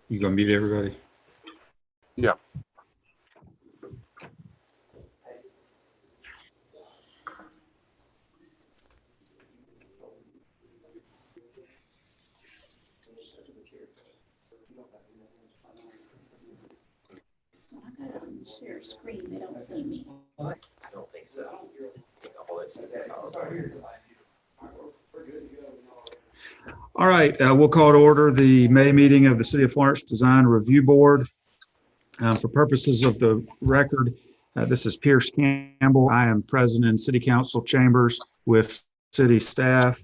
You gonna mute everybody? Yeah. I got it on share screen. They don't see me. I don't think so. I think all that's All right, we'll call to order the May meeting of the City of Florence Design Review Board. For purposes of the record, this is Pierce Campbell. I am President in City Council Chambers with city staff.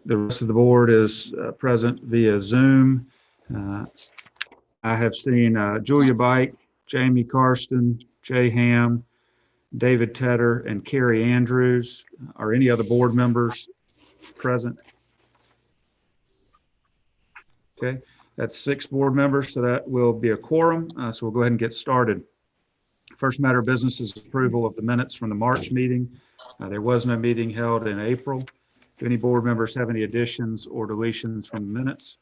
The rest of the board is present via Zoom. I have seen Julia Bike, Jamie Karsten, Jay Ham, David Tedder, and Carrie Andrews. Are any other board members present? Okay, that's 6 board members, so that will be a quorum. So we'll go ahead and get started. First matter of business is approval of the minutes from the March meeting. There was no meeting held in April. Do any board members have any additions or deletions from the minutes?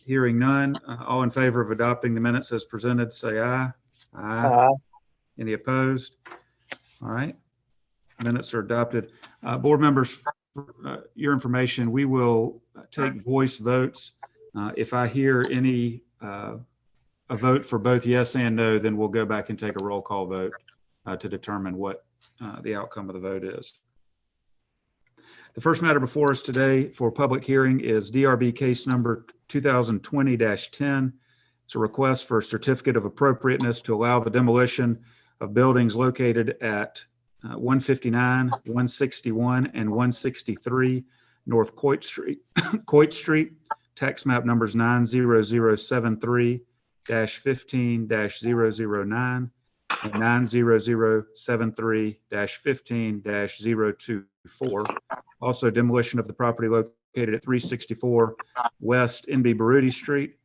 Hearing none, all in favor of adopting the minutes as presented, say aye. Aye. Any opposed? All right, minutes are adopted. Board members, your information, we will take voice votes. If I hear any a vote for both yes and no, then we'll go back and take a roll call vote to determine what the outcome of the vote is. The first matter before us today for public hearing is DRB case number 2020-10. It's a request for a certificate of appropriateness to allow the demolition of buildings located at 159, 161, and 163 North Coit Street, tax map numbers 90073-15-009 and 90073-15-024. Also demolition of the property located at 364 West NB Baruti Street,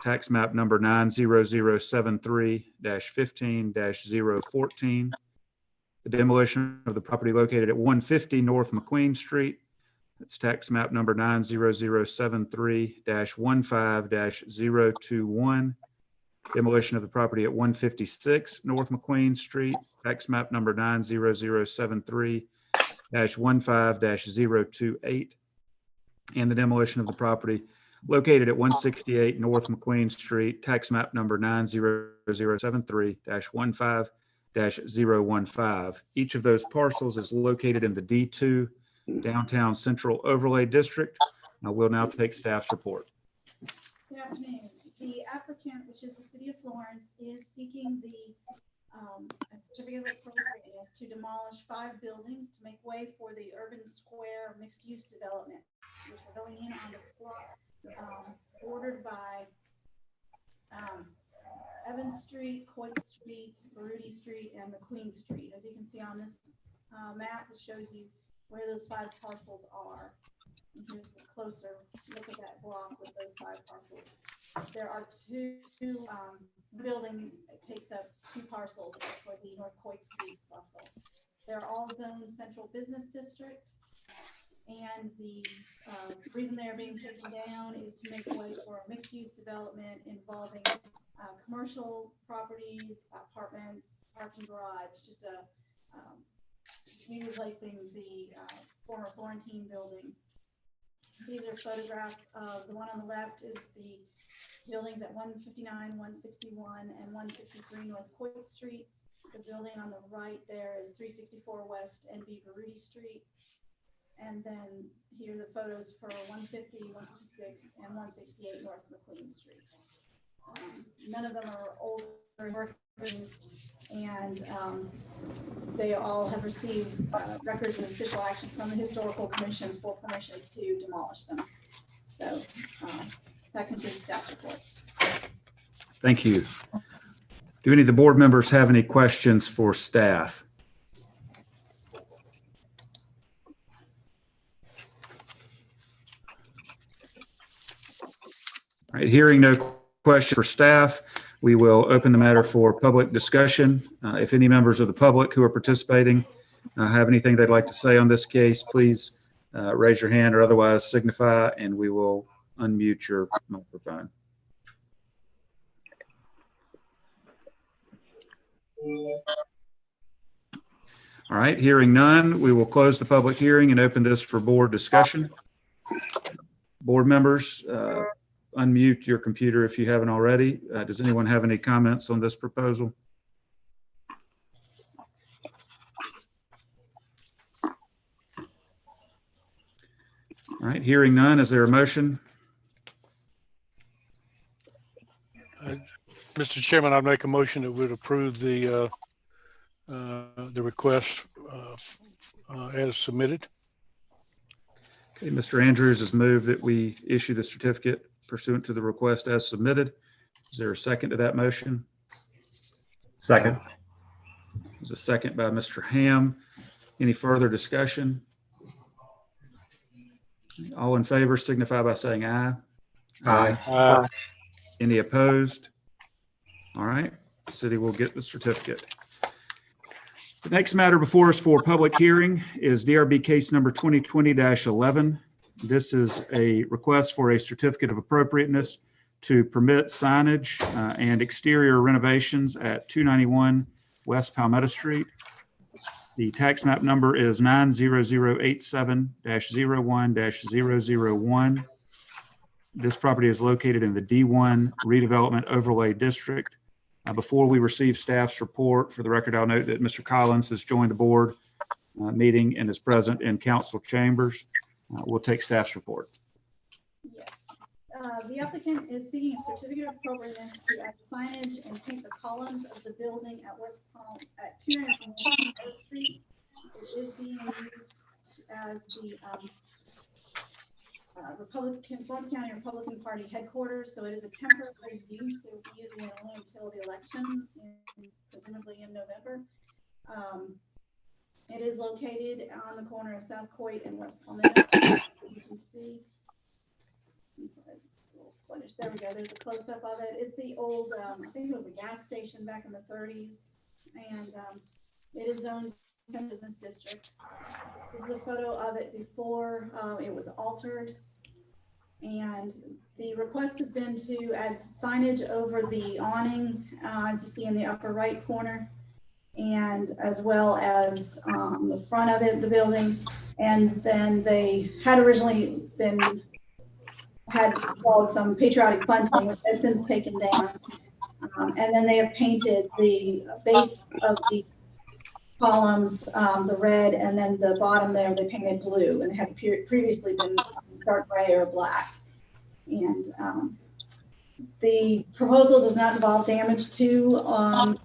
tax map number 90073-15-014. The demolition of the property located at 150 North McQueen Street. That's tax map number 90073-15-021. Demolition of the property at 156 North McQueen Street, tax map number 90073-15-028. And the demolition of the property located at 168 North McQueen Street, tax map number 90073-15-015. Each of those parcels is located in the D2 Downtown Central Overlay District. We'll now take staff's report. Good afternoon. The applicant, which is the City of Florence, is seeking the certificate of appropriateness to demolish 5 buildings to make way for the urban square mixed-use development, which are going in on the block bordered by Evans Street, Coit Street, Baruti Street, and McQueen Street. As you can see on this map, it shows you where those 5 parcels are. And here's a closer look at that block with those 5 parcels. There are two building, it takes up 2 parcels for the North Coit Street parcel. They're all zoned central business district. And the reason they're being taken down is to make way for a mixed-use development involving commercial properties, apartments, parking garage, just replacing the former Florentine building. These are photographs of the one on the left is the buildings at 159, 161, and 163 North Coit Street. The building on the right there is 364 West NB Baruti Street. And then here are the photos for 150, 156, and 168 North McQueen Street. None of them are older buildings, and they all have received records of official action from the Historical Commission for permission to demolish them. So that concludes staff report. Thank you. Do any of the board members have any questions for staff? All right, hearing no question for staff, we will open the matter for public discussion. If any members of the public who are participating have anything they'd like to say on this case, please raise your hand or otherwise signify, and we will unmute your microphone. All right, hearing none, we will close the public hearing and open this for board discussion. Board members, unmute your computer if you haven't already. Does anyone have any comments on this proposal? All right, hearing none, is there a motion? Mr. Chairman, I'd make a motion that would approve the request as submitted. Okay, Mr. Andrews has moved that we issue the certificate pursuant to the request as submitted. Is there a second to that motion? Second. There's a second by Mr. Ham. Any further discussion? All in favor signify by saying aye. Aye. Any opposed? All right, the city will get the certificate. The next matter before us for public hearing is DRB case number 2020-11. This is a request for a certificate of appropriateness to permit signage and exterior renovations at 291 West Palmetto Street. The tax map number is 90087-01-001. This property is located in the D1 redevelopment overlay district. Before we receive staff's report, for the record, I'll note that Mr. Collins has joined the board meeting and is present in council chambers. We'll take staff's report. Yes. The applicant is seeking a certificate of appropriateness to add signage and paint the columns of the building at West Palm at 291 West Street. It is being used as the Florence County Republican Party headquarters, so it is a temporary use. They will be using it only until the election, presumably in November. It is located on the corner of South Coit and West Palmetto, as you can see. It's a little sluggish. There we go. There's a close-up of it. It's the old, I think it was a gas station back in the 30s, and it is zoned 10 business district. This is a photo of it before it was altered. And the request has been to add signage over the awning, as you see in the upper right corner, and as well as the front of it, the building. And then they had originally had installed some patriotic bunting, which has since taken down. And then they have painted the base of the columns, the red, and then the bottom there, they painted blue, and had previously been dark gray or black. And the proposal does not involve damage to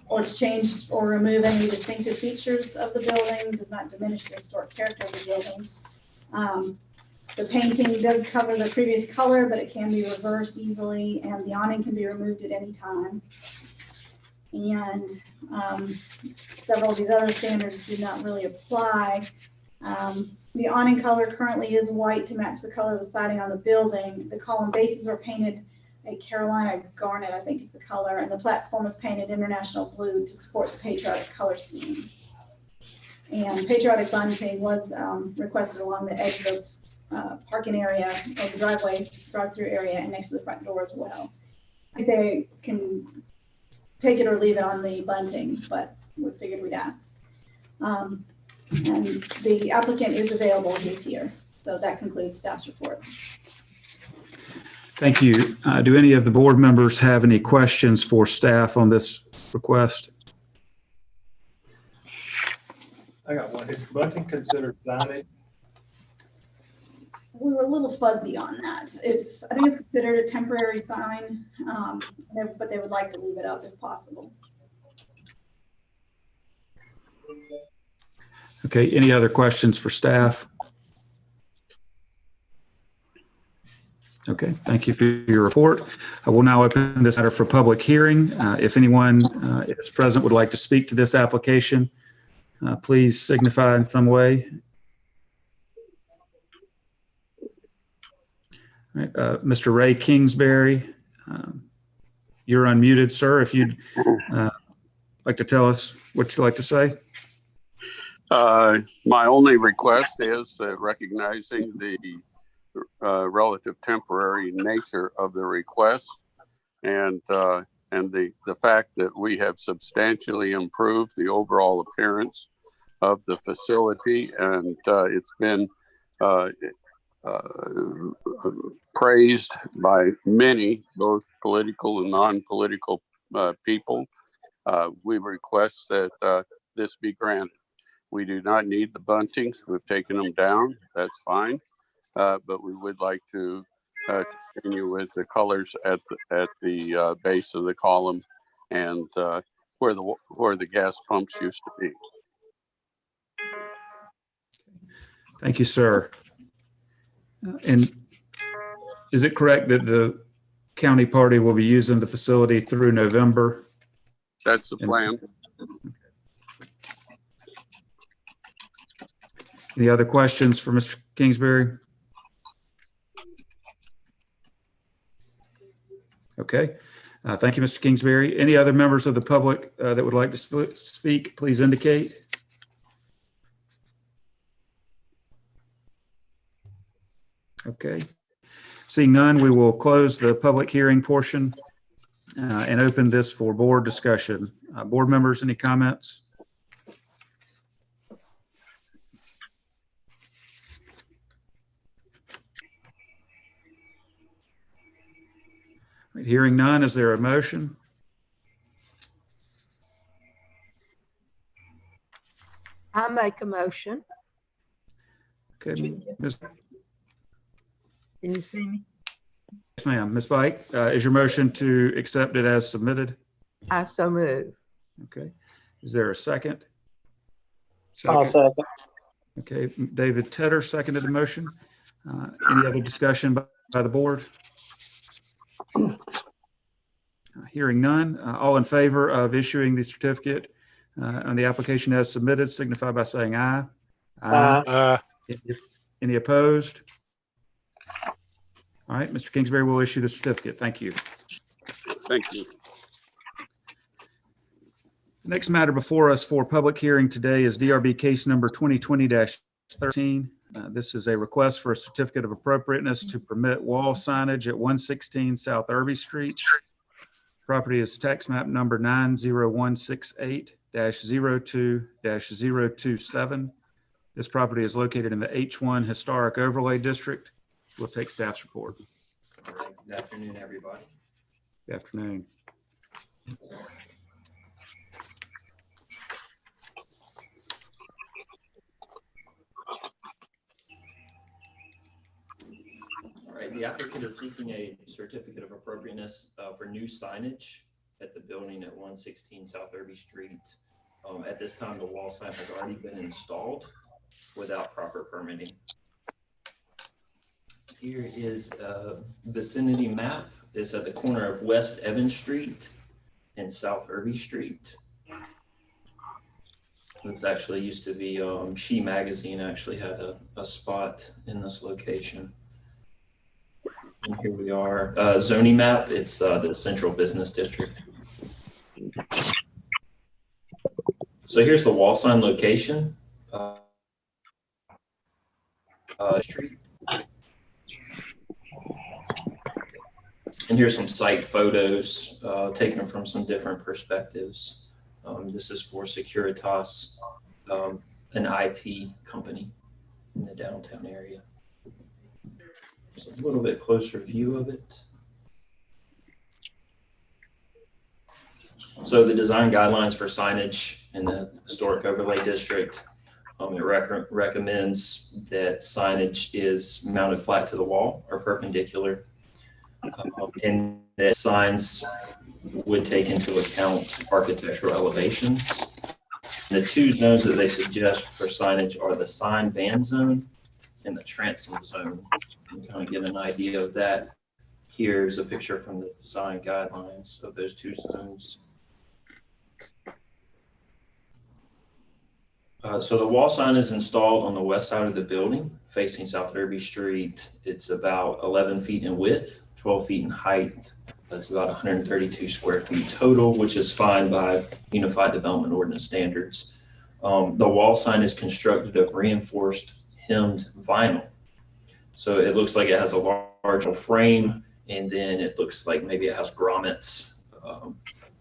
or change or remove any distinctive features of the building, does not diminish the historic character of the building. The painting does cover the previous color, but it can be reversed easily, and the awning can be removed at any time. And several of these other standards do not really apply. The awning color currently is white to match the color of the siding on the building. The column bases are painted a Carolina garnet, I think is the color, and the platform is painted international blue to support the patriotic color scheme. And patriotic bunting was requested along the edge of the parking area, or the driveway, drive-through area, and next to the front door as well. They can take it or leave it on the bunting, but we figured we'd ask. And the applicant is available, he's here. So that concludes staff's report. Thank you. Do any of the board members have any questions for staff on this request? I got one. Is bunting considered signage? We were a little fuzzy on that. I think it's considered a temporary sign, but they would like to leave it up if possible. Okay, any other questions for staff? Okay, thank you for your report. I will now open this matter for public hearing. If anyone is present would like to speak to this application, please signify in some way. All right, Mr. Ray Kingsbury, you're unmuted, sir. If you'd like to tell us what you'd like to say. My only request is recognizing the relative temporary nature of the request and the fact that we have substantially improved the overall appearance of the facility, and it's been praised by many, both political and non-political people. We request that this be granted. We do not need the buntings. We've taken them down. That's fine. But we would like to continue with the colors at the base of the column and where the gas pumps used to be. Thank you, sir. And is it correct that the county party will be using the facility through November? That's the plan. Any other questions for Mr. Kingsbury? Okay. Thank you, Mr. Kingsbury. Any other members of the public that would like to speak, please indicate. Okay. Seeing none, we will close the public hearing portion and open this for board discussion. Board members, any comments? Hearing none, is there a motion? I make a motion. Okay, Ms. Can you see me? Yes, ma'am. Ms. Bike, is your motion to accept it as submitted? I so move. Okay. Is there a second? I'll second. Okay, David Tedder seconded the motion. Any other discussion by the board? Hearing none, all in favor of issuing the certificate on the application as submitted, signify by saying aye. Aye. Any opposed? All right, Mr. Kingsbury will issue the certificate. Thank you. Thank you. The next matter before us for public hearing today is DRB case number 2020-13. This is a request for a certificate of appropriateness to permit wall signage at 116 South Irby Street. Property is tax map number 90168-02-027. This property is located in the H1 Historic Overlay District. We'll take staff's report. All right, good afternoon, everybody. Good afternoon. All right, the applicant is seeking a certificate of appropriateness for new signage at the building at 116 South Irby Street. At this time, the wall sign has already been installed without proper permitting. Here is a vicinity map. It's at the corner of West Evans Street and South Irby Street. This actually used to be, She Magazine actually had a spot in this location. And here we are, zoning map. It's the Central Business District. So here's the wall sign location. Street. And here's some site photos taken from some different perspectives. This is for Securitas, an IT company in the downtown area. Just a little bit closer view of it. So the design guidelines for signage in the Historic Overlay District, it recommends that signage is mounted flat to the wall or perpendicular, and that signs would take into account architectural elevations. The two zones that they suggest for signage are the sign ban zone and the transom zone. You can kind of get an idea of that. Here's a picture from the design guidelines of those two zones. So the wall sign is installed on the west side of the building facing South Irby Street. It's about 11 feet in width, 12 feet in height. That's about 132 square feet total, which is fine by Unified Development Ordinance standards. The wall sign is constructed of reinforced hemmed vinyl. So it looks like it has a large frame, and then it looks like maybe it has grommets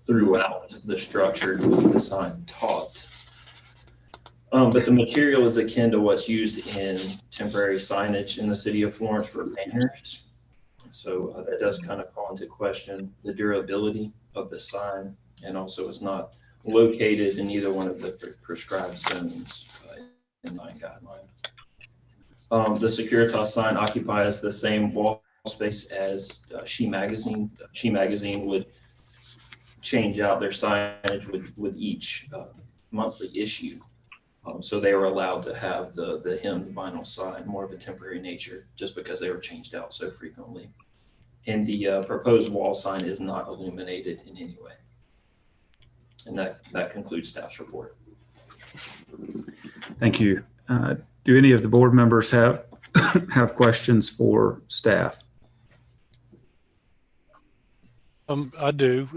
throughout the structure to keep the sign taut. But the material is akin to what's used in temporary signage in the city of Florence for painters. So that does kind of call into question the durability of the sign, and also it's not located in either one of the prescribed zones in line guideline. The Securitas sign occupies the same wall space as She Magazine. She Magazine would change out their signage with each monthly issue. So they were allowed to have the hemmed vinyl sign, more of a temporary nature, just because they were changed out so frequently. And the proposed wall sign is not illuminated in any way. And that concludes staff's report. Thank you. Do any of the board members have questions for staff? I do.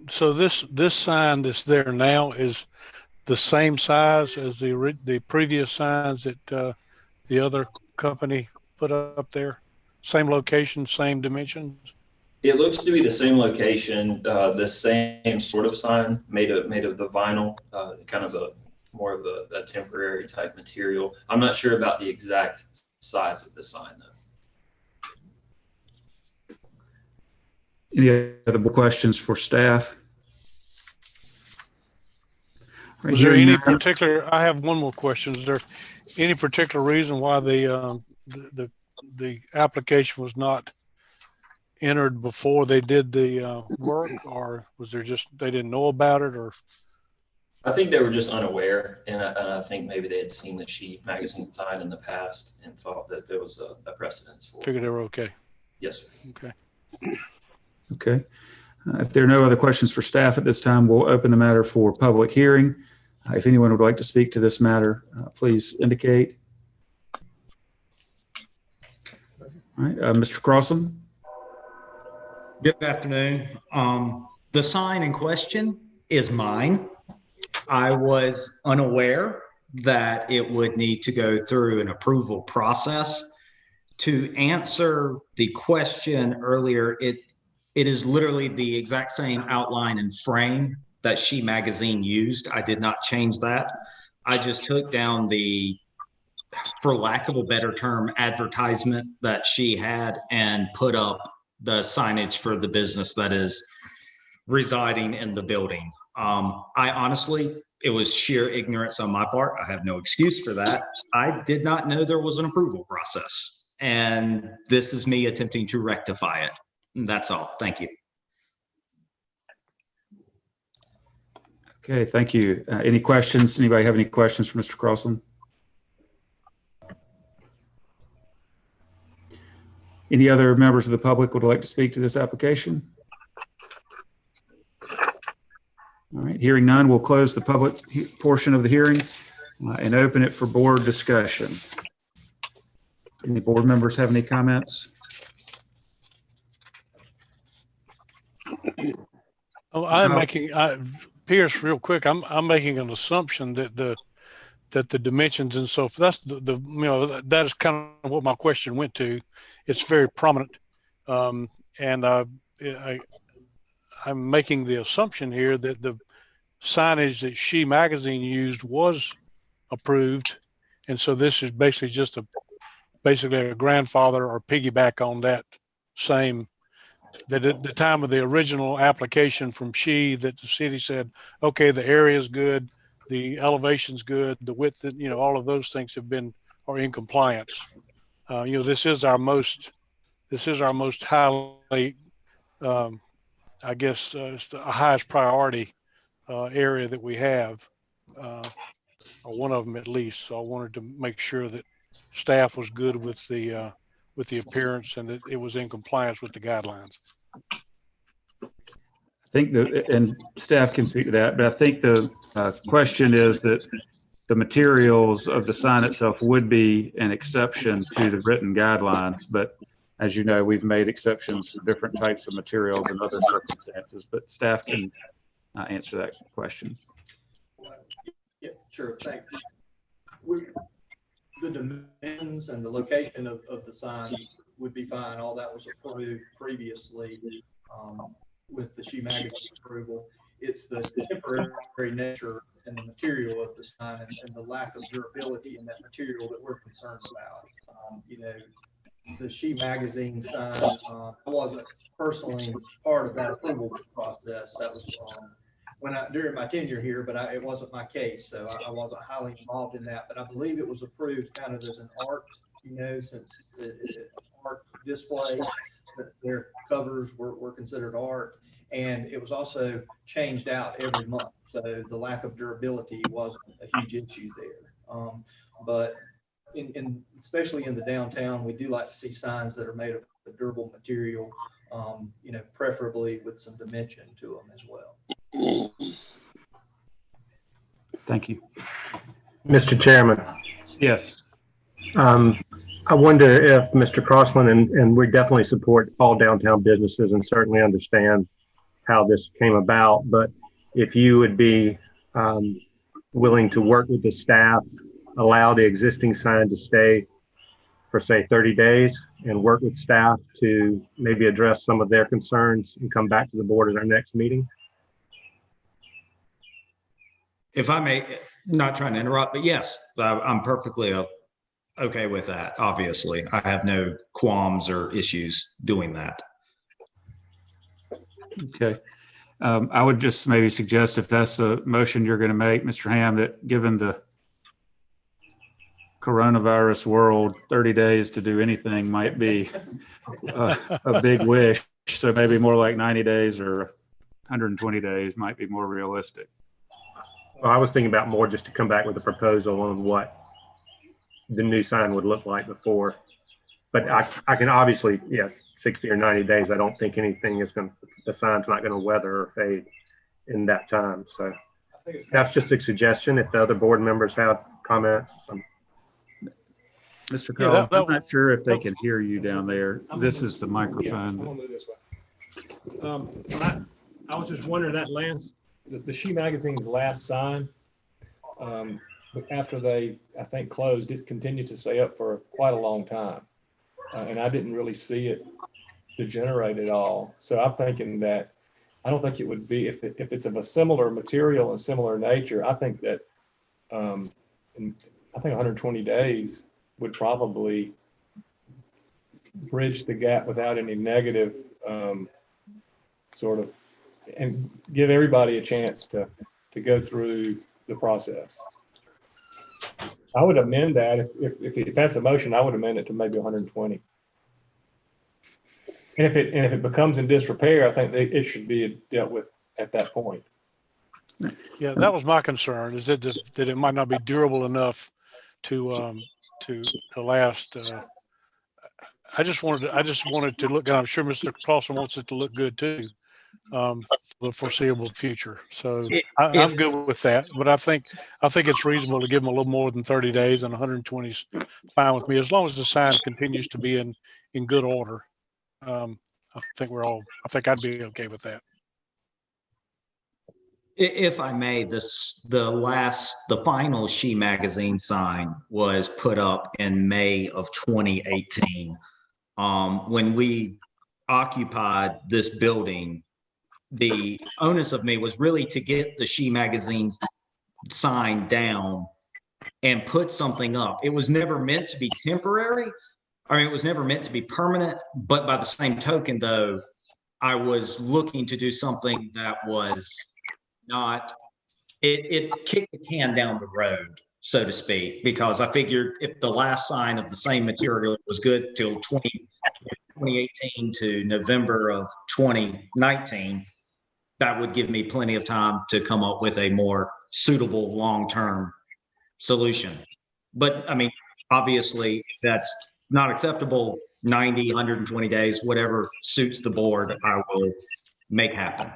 So this sign that's there now is the same size as the previous signs that the other company put up there? Same location, same dimensions? It looks to be the same location, the same sort of sign made of the vinyl, kind of more of a temporary type material. I'm not sure about the exact size of the sign though. Any other questions for staff? Right, Was there hearing any none- particular, I have one more question. Is there any particular reason why the application was not entered before they did the work, or was there just, they didn't know about it, or? I think they were just unaware, and I think maybe they had seen the She Magazine sign in the past and thought that there was a precedence for it. Figured they were okay. Yes, sir. Okay. Okay. If there are no other questions for staff at this time, we'll open the matter for public hearing. If anyone would like to speak to this matter, please indicate. All right, Mr. Crossan. Good afternoon. The sign in question is mine. I was unaware that it would need to go through an approval process. To answer the question earlier, it is literally the exact same outline and frame that She Magazine used. I did not change that. I just took down the, for lack of a better term, advertisement that she had and put up the signage for the business that is residing in the building. I honestly, it was sheer ignorance on my part. I have no excuse for that. I did not know there was an approval process, and this is me attempting to rectify it. That's all. Thank you. Okay, thank you. Any questions? Anybody have any questions for Mr. Crossan? Any other members of the public would like to speak to this application? All right, hearing none, we'll close the public portion of the hearing and open it for board discussion. Any board members have any comments? Oh, I'm making, Pierce, real quick, I'm making an assumption that the dimensions and so forth, that's the you know, that is kind of what my question went to. It's very prominent. And I'm making the assumption here that the signage that She Magazine used was approved. And so this is basically just basically a grandfather or piggyback on that same, that at the time of the original application from She, that the city said, okay, the area is good, the elevation's good, the width, you know, all of those things are in compliance. You know, this is our most highly, I guess, it's the highest priority area that we have, or one of them at least. So I wanted to make sure that staff was good with the appearance and that it was in compliance with the guidelines. I think and staff can speak to that, but I think the question is that the materials of the sign itself would be an exception to the written guidelines. But as you know, we've made exceptions for different types of materials and other circumstances, but staff can answer that question. Yeah, Sure, thanks. The dimensions and the location of the sign would be fine. All that was approved previously with the She Magazine approval. It's the temporary nature and the material of the sign and the lack of durability in that material that we're concerned about. The She Magazine sign, I wasn't personally part of that approval process. That was during my tenure here, but it wasn't my case, so I wasn't highly involved in that. But I believe it was approved kind of as an art, since art display, that their covers were considered art. And it was also changed out every month. So the lack of durability wasn't a huge issue there. But especially in the downtown, we do like to see signs that are made of a durable material, preferably with some dimension to them as well. Thank you. Mr. Chairman, Yes. I wonder if Mr. Crossland, and we definitely support all downtown businesses and certainly understand how this came about, but if you would be willing to work with the staff, allow the existing sign to stay for say 30 days and work with staff to maybe address some of their concerns and come back to the board at our next meeting. If I may, not trying to interrupt, but yes, I'm perfectly okay with that. Obviously, I have no qualms or issues doing that. Okay. I would just maybe suggest, if that's a motion you're going to make, Mr. Ham, that given the coronavirus world, 30 days to do anything might be a big wish. So maybe more like 90 days or 120 days might be more realistic. Well, I was thinking about more just to come back with a proposal on what the new sign would look like before. But I can obviously, yes, 60 or 90 days. I don't think anything is the sign's not going to weather or fade in that time. So that's just a suggestion. If the other board members have comments. Mr. Carl, I'm not sure if they can hear you down there. This is the microphone. Yeah, I'm gonna move this way. I was just wondering the She Magazine's last sign, after they, I think, closed, it continued to stay up for quite a long time. And I didn't really see it degenerate at all. So I'm thinking that I don't think it would be, if it's of a similar material and similar nature, I think that, I think 120 days would probably bridge the gap without any negative sort of, and give everybody a chance to go through the process. I would amend that if that's a motion, I would amend it to maybe 120. And if it becomes in disrepair, I think it should be dealt with at that point. Yeah, that was my concern, is that it might not be durable enough to last. I just wanted to look, and I'm sure Mr. Clausen wants it to look good too, for the foreseeable future. So I'm good with that, but I think it's reasonable to give them a little more than 30 days, and 120 is fine with me, as long as the sign continues to be in good order. I think I'd be okay with that. If I may, the final She Magazine sign was put up in May of 2018. When we occupied this building, the onus of me was really to get the She Magazine sign down and put something up. It was never meant to be temporary. I mean, it was never meant to be permanent, but by the same token, though, I was looking to do something that was not, it kicked the can down the road, so to speak, because I figured if the last sign of the same material was good till 2018 to November of 2019, that would give me plenty of time to come up with a more suitable long-term solution. But I mean, obviously, if that's not acceptable, 90, 120 days, whatever suits the board, I will make happen.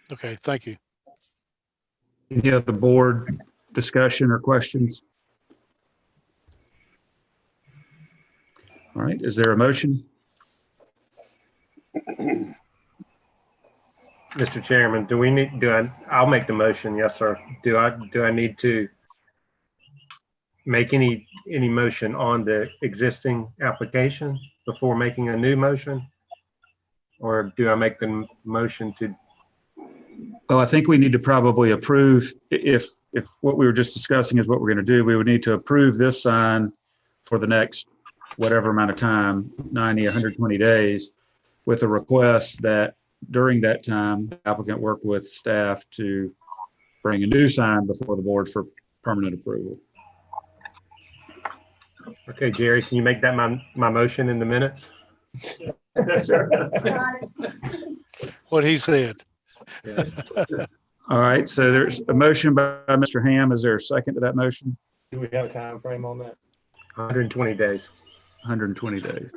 Okay, thank you. Any other board discussion or questions? All right, is there a motion? Mr. Chairman, I'll make the motion. Yes, sir. Do I need to make any motion on the existing application before making a new motion? Or do I make the motion to? Well, I think we need to probably approve, if what we were just discussing is what we're going to do, we would need to approve this sign for the next whatever amount of time, 90, 120 days, with a request that during that time, the applicant work with staff to bring a new sign before the board for permanent approval. Okay, Jerry, can you make that my motion in the minutes? What he said. All right, so there's a motion by Mr. Ham. Is there a second to that motion? Do we have a time frame on that? 120 days. 120 days.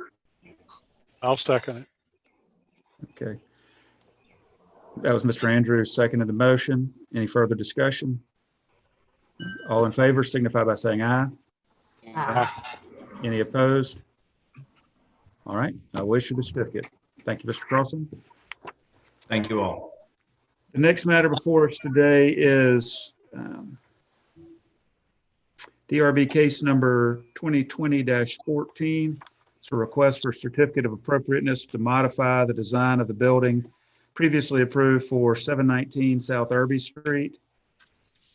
I'll second it. Okay. That was Mr. Andrews, seconded the motion. Any further discussion? All in favor signify by saying aye. Any opposed? All right, I will issue the certificate. Thank you, Mr. Carlson. Thank you all. The next matter before us today is DRB case number 2020-14. It's a request for certificate of appropriateness to modify the design of the building previously approved for 719 South Irby Street,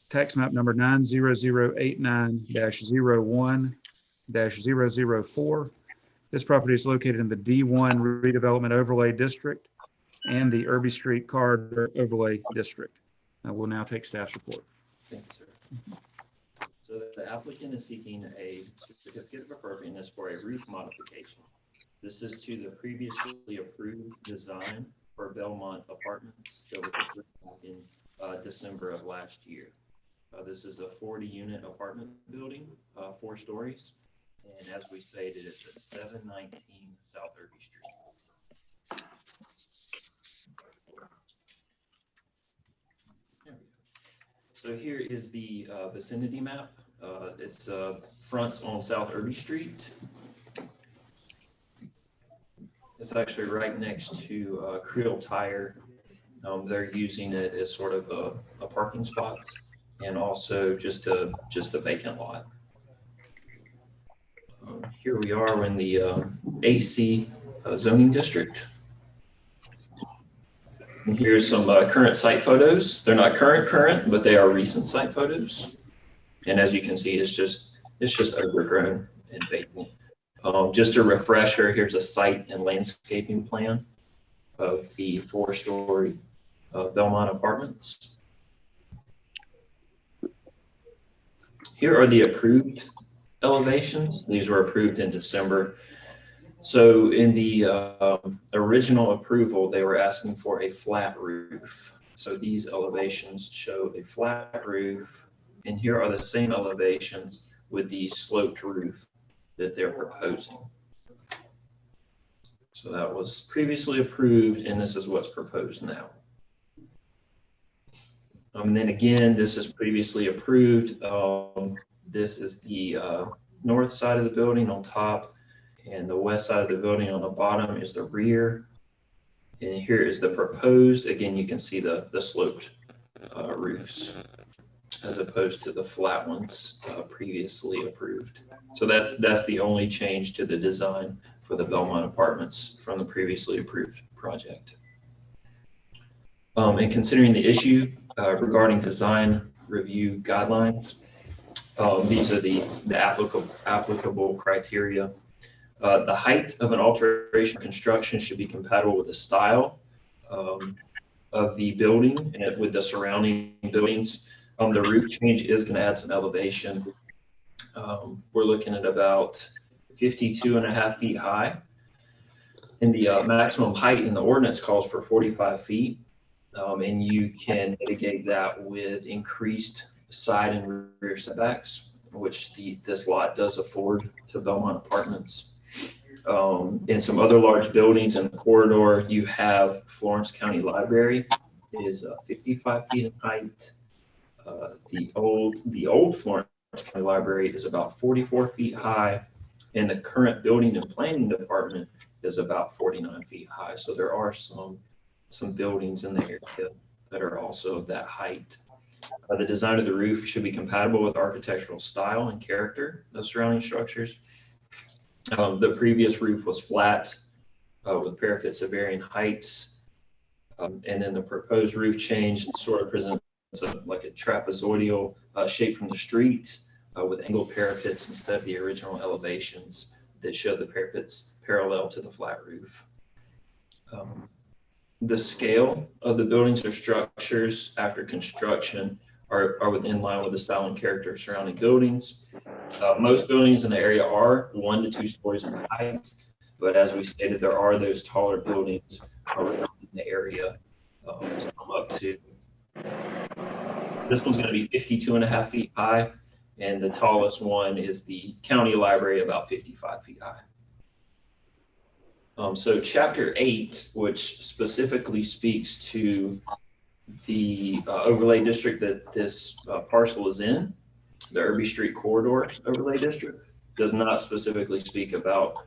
tax map number 90089-01-004. This property is located in the D1 redevelopment overlay district and the Irby Street Corridor Overlay District. I will now take staff's report. Thank you, sir. So the applicant is seeking a certificate of appropriateness for a roof modification. This is to the previously approved design for Belmont Apartments that was approved in December of last year. This is a 40-unit apartment building, 4 stories. And as we stated, it's a 719 South Irby Street. So here is the vicinity map. It's fronts on South Irby Street. It's actually right next to Creel Tire. They're using it as sort of a parking spot and also just a vacant lot. Here we are in the AC zoning district. And here's some current site photos. They're not current, but they are recent site photos. And as you can see, it's just overgrown and vacant. Just a refresher, here's a site and landscaping plan of the 4-story Belmont Apartments. Here are the approved elevations. These were approved in December. So in the original approval, they were asking for a flat roof. So these elevations show a flat roof, and here are the same elevations with the sloped roof that they're proposing. So that was previously approved, and this is what's proposed now. And then again, this is previously approved. This is the north side of the building on top, and the west side of the building on the bottom is the rear. And here is the proposed. Again, you can see the sloped roofs as opposed to the flat ones previously approved. So that's the only change to the design for the Belmont Apartments from the previously approved project. And considering the issue regarding design review guidelines, these are the applicable criteria. The height of an alteration construction should be compatible with the style of the building and with the surrounding buildings. The roof change is going to add some elevation. We're looking at about 52.5 feet high. And the maximum height in the ordinance calls for 45 feet. And you can mitigate that with increased side and rear setbacks, which this lot does afford to Belmont Apartments. In some other large buildings in the corridor, you have Florence County Library. It is 55 feet in height. The old Florence County Library is about 44 feet high, and the current building and planning department is about 49 feet high. So there are some some buildings in the area that are also of that height. The design of the roof should be compatible with architectural style and character of surrounding structures. The previous roof was flat with parapets of varying heights. And then the proposed roof change sort of presents like a trapezoidal shape from the street with angled parapets instead of the original elevations that show the parapets parallel to the flat roof. The scale of the buildings or structures after construction are within line with the style and character of surrounding buildings. Most buildings in the area are 1 to 2 stories in height, but as we stated, there are those taller buildings around in the area. Some up to, this one's going to be 52.5 feet high, and the tallest one is the county library, about 55 feet high. So chapter 8, which specifically speaks to the overlay district that this parcel is in, the Irby Street Corridor Overlay District, does not specifically speak about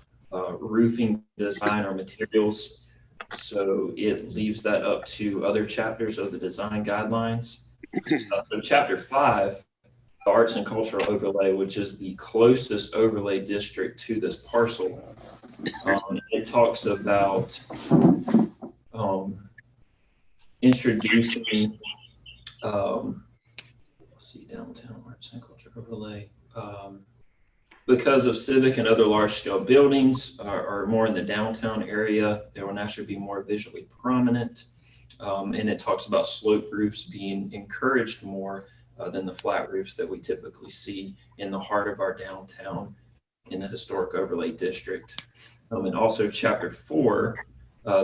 roofing design or materials. So it leaves that up to other chapters of the design guidelines. So chapter 5, the arts and cultural overlay, which is the closest overlay district to this parcel. It talks about introducing, let's see, downtown arts and culture overlay. Because of civic and other large-scale buildings are more in the downtown area, they will naturally be more visually prominent. And it talks about slope roofs being encouraged more than the flat roofs that we typically see in the heart of our downtown in the historic overlay district. And also chapter 4,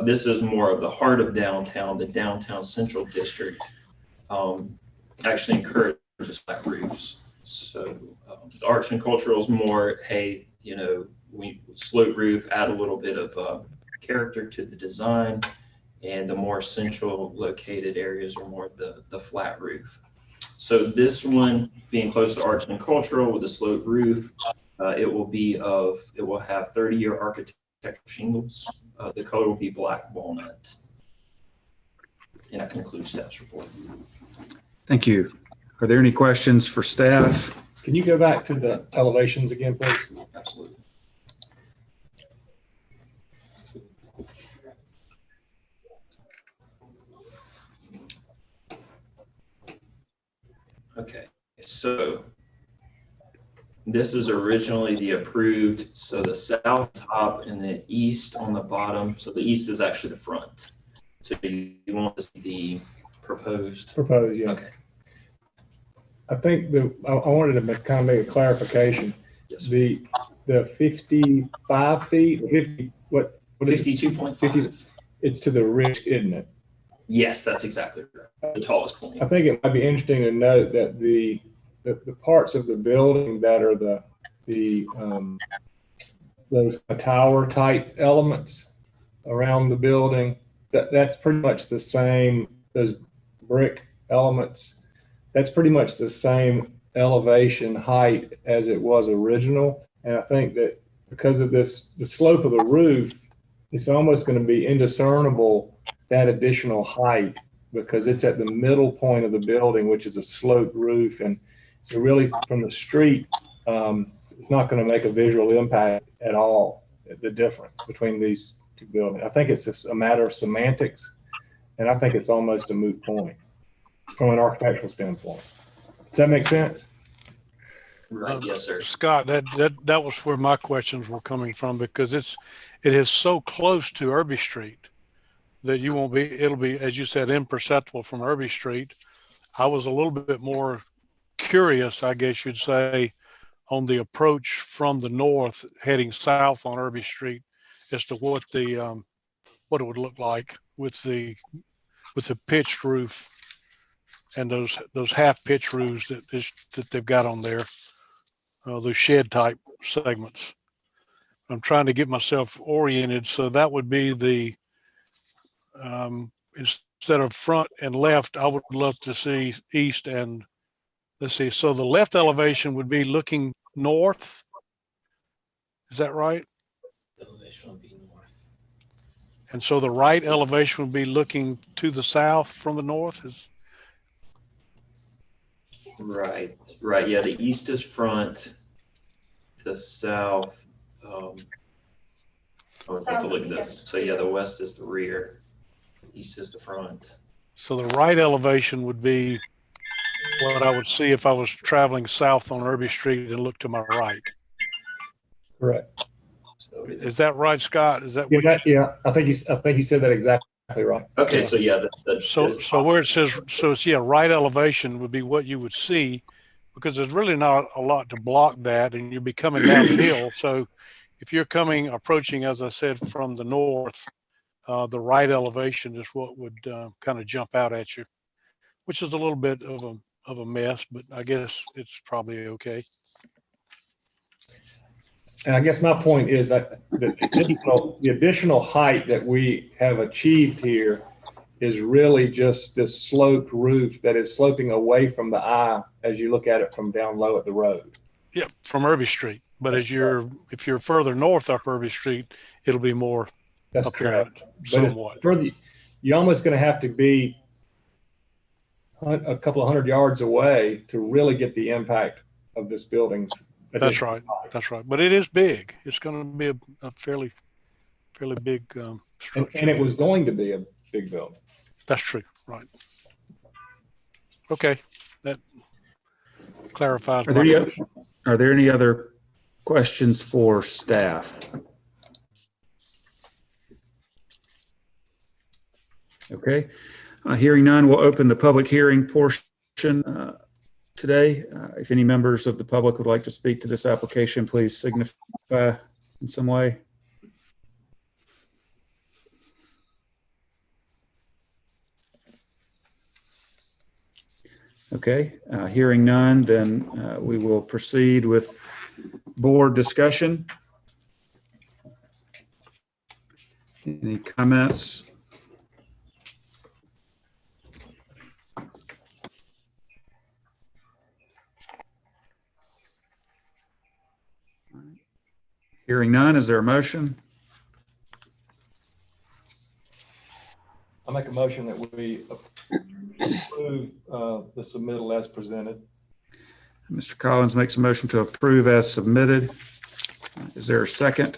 this is more of the heart of downtown, the downtown central district, actually encourages flat roofs. So the arts and cultural is more, hey, you know, we slope roof, add a little bit of character to the design, and the more central located areas are more the flat roof. So this one being close to arts and cultural with a slope roof, it will have 30-year architectural shingles. The color will be black walnut. And that concludes staff's report. Thank you. Are there any questions for staff? Can you go back to the elevations again, please? Absolutely. Okay, so this is originally the approved, so the south top and the east on the bottom. So the east is actually the front. So you want to see the proposed? Proposed, yeah. Okay. I think I wanted to kind of make a clarification. Yes. The 55 feet, 50, what is it? 52.5. It's to the ridge, isn't it? Yes, that's exactly right. The tallest point. I think it might be interesting to note that the parts of the building that are those tower type elements around the building, that's pretty much the same, those brick elements, that's pretty much the same elevation height as it was original. And I think that because of the slope of the roof, it's almost going to be indiscernible, that additional height, because it's at the middle point of the building, which is a sloped roof. And so really from the street, it's not going to make a visual impact at all, the difference between these two buildings. I think it's just a matter of semantics, and I think it's almost a moot point from an architectural standpoint. Does that make sense? Right. Yes, sir. Scott, that was where my questions were coming from, because it is so close to Irby Street that it'll be, as you said, imperceptible from Irby Street. I was a little bit more curious, I guess you'd say, on the approach from the north heading south on Irby Street as to what it would look like with the pitched roof and those half pitch roofs that they've got on there, those shed type segments. I'm trying to get myself oriented. So that would be the, instead of front and left, I would love to see east and, let's see. So the left elevation would be looking north. Is that right? The elevation will be north. And so the right elevation would be looking to the south from the north. Right, right. Yeah, the east is front, the south. I would have to look at this. So yeah, the west is the rear, east is the front. So the right elevation would be what I would see if I was traveling south on Irby Street and look to my right. Correct. So Is that right, Scott? Is that Yeah, what I think you said that exactly right. okay, Yeah. so yeah, so where it says, so it's, yeah, right elevation would be what you would see, because there's really not a lot to block that, and you'll be coming down the hill. So if you're approaching, as I said, from the north, the right elevation is what would kind of jump out at you, which is a little bit of a mess, but I guess it's probably okay. And I guess my point is that the additional height that we have achieved here is really just this sloped roof that is sloping away from the eye as you look at it from down low at the road. Yeah, from Irby Street. But That's if you're further north up Irby Street, it'll be more That's apparent, correct. But somewhat. further, you're almost going to have to be a couple of hundred yards away to really get the impact of this building's. That's right. That's right. But it is big. It's going to be a fairly big structure. And it was going to be a big building. That's true. Right. Okay. That clarifies. Are there any other questions for staff? Okay. Hearing none, we'll open the public hearing portion today. If any members of the public would like to speak to this application, please signify in some way. Okay, hearing none, then we will proceed with board discussion. Any comments? Hearing none, is there a motion? I make a motion that we approve the submittal as presented. Mr. Collins makes a motion to approve as submitted. Is there a second?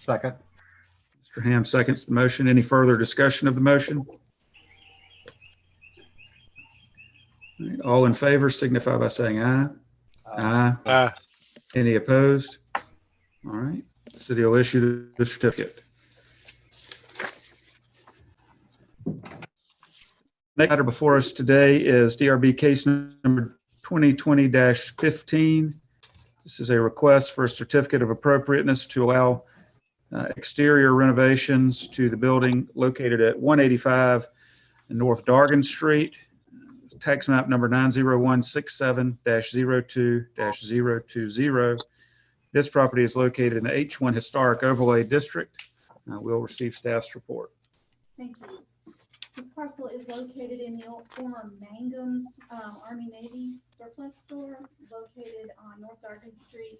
Second. Mr. Ham seconds the motion. Any further discussion of the motion? All right, all in favor signify by saying aye. Aye. Any opposed? All right, the city will issue the certificate. Next matter before us today is DRB case number 2020-15. This is a request for a certificate of appropriateness to allow exterior renovations to the building located at 185 North Dargan Street, tax map number 90167-02-020. This property is located in the H1 Historic Overlay District. We'll receive staff's report. Thank you. This parcel is located in the old former Mangum's Army Navy surplus store located on North Dargan Street.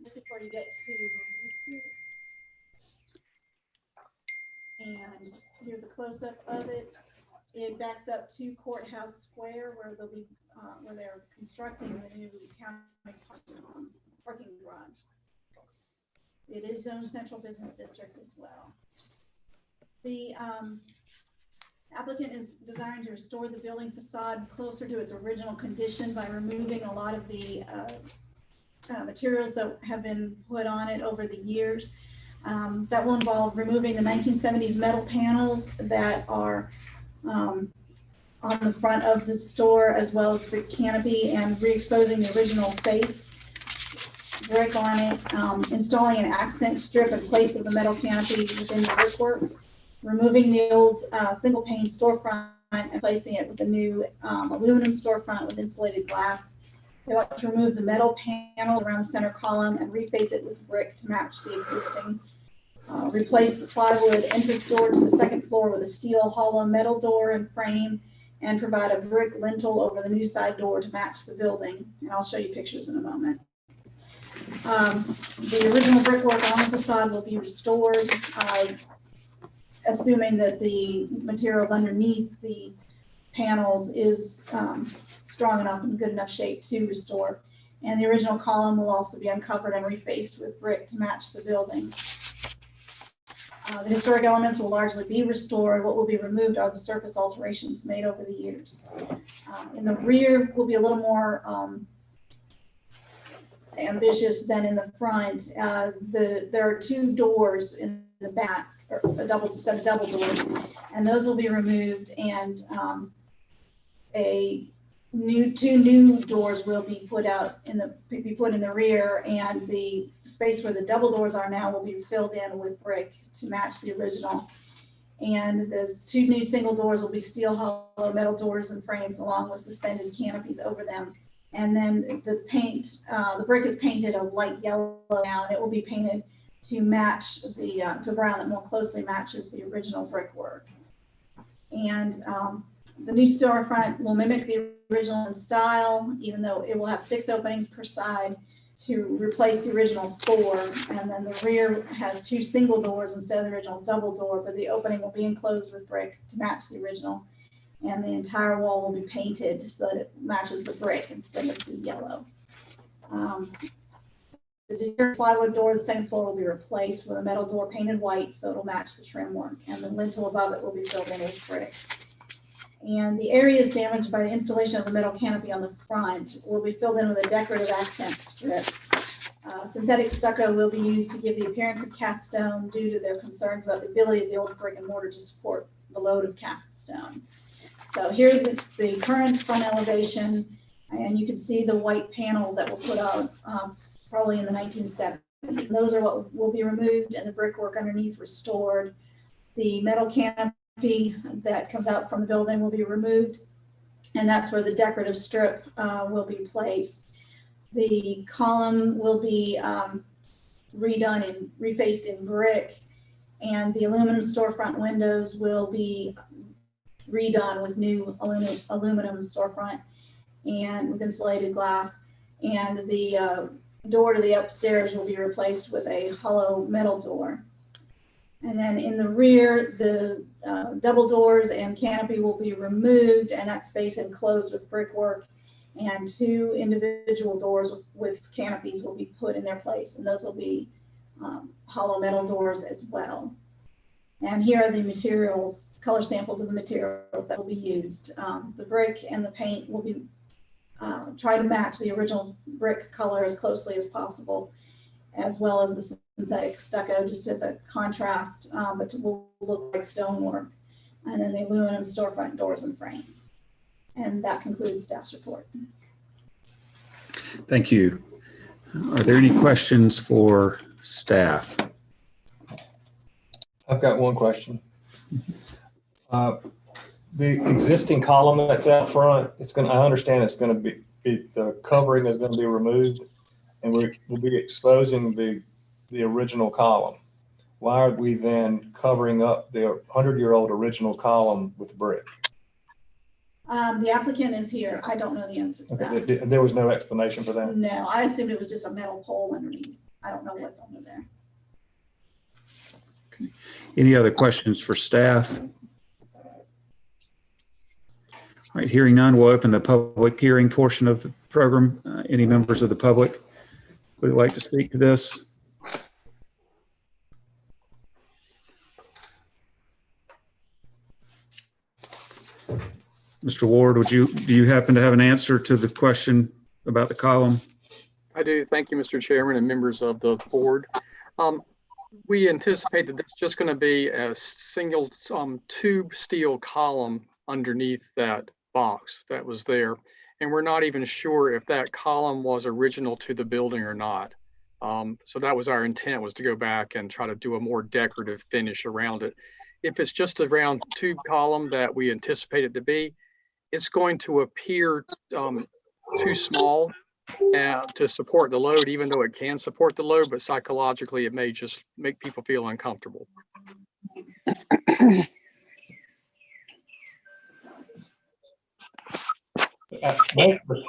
Just before you get to, and here's a close-up of it. It backs up to Courthouse Square where they'll be where they're constructing the new county parking garage. It is zoned central business district as well. The applicant is desiring to restore the building facade closer to its original condition by removing a lot of the materials that have been put on it over the years. That will involve removing the 1970s metal panels that are on the front of the store, as well as the canopy, and re-exposing the original face brick on it, installing an accent strip in place of the metal canopy within the brickwork, removing the old single pane storefront and placing it with a new aluminum storefront with insulated glass. They want to remove the metal panel around the center column and reface it with brick to match the existing. Replace the plywood entrance door to the second floor with a steel hollow metal door and frame, and provide a brick lintel over the new side door to match the building. And I'll show you pictures in a moment. The original brickwork on the facade will be restored, assuming that the materials underneath the panels is strong enough and good enough shape to restore. And the original column will also be uncovered and refaced with brick to match the building. The historic elements will largely be restored. What will be removed are the surface alterations made over the years. In the rear will be a little more ambitious than in the front. There are two doors in the back, or a double set of double doors, and those will be removed, and two new doors will be put in the rear, and the space where the double doors are now will be filled in with brick to match the original. And those two new single doors will be steel hollow metal doors and frames along with suspended canopies over them. And then the paint, the brick is painted a light yellow now, and it will be painted to match the brown that more closely matches the original brickwork. And the new storefront will mimic the original in style, even though it will have 6 openings per side to replace the original 4. And then the rear has 2 single doors instead of the original double door, but the opening will be enclosed with brick to match the original. And the entire wall will be painted so that it matches the brick instead of the yellow. The decorative plywood door, the second floor, will be replaced with a metal door painted white so it'll match the trim work, and the lintel above it will be filled in with brick. And the areas damaged by the installation of the metal canopy on the front will be filled in with a decorative accent strip. Synthetic stucco will be used to give the appearance of cast stone due to their concerns about the ability of the old brick and mortar to support the load of cast stone. So here's the current front elevation, and you can see the white panels that were put out probably in the 1970s. Those are what will be removed and the brickwork underneath restored. The metal canopy that comes out from the building will be removed, and that's where the decorative strip will be placed. The column will be redone and refaced in brick, and the aluminum storefront windows will be redone with new aluminum storefront and with insulated glass, and the door to the upstairs will be replaced with a hollow metal door. And then in the rear, the double doors and canopy will be removed, and that space enclosed with brickwork, and 2 individual doors with canopies will be put in their place, and those will be hollow metal doors as well. And here are the materials, color samples of the materials that will be used. The brick and the paint will be try to match the original brick color as closely as possible, as well as the synthetic stucco, just as a contrast, but will look like stonework. And then the aluminum storefront doors and frames. And that concludes staff's report. Thank you. Are there any questions for staff? I've got one question. The existing column that's out front, I understand it's going to be the covering is going to be removed, and we'll be exposing the original column. Why are we then covering up the 100-year-old original column with brick? The applicant is here. I don't know the answer to that. Okay. There was no explanation for that? No, I assumed it was just a metal pole underneath. I don't know what's under there. Okay. Any other questions for staff? All right, hearing none, we'll open the public hearing portion of the program. Any members of the public would like to speak to this? Mr. Ward, do you happen to have an answer to the question about the column? I do. Thank you, Mr. Chairman and members of the board. We anticipate that it's just going to be a single tube steel column underneath that box that was there. And we're not even sure if that column was original to the building or not. So that was our intent, was to go back and try to do a more decorative finish around it. If it's just a round tube column that we anticipate it to be, it's going to appear too small to support the load, even though it can support the load, but psychologically it may just make people feel uncomfortable.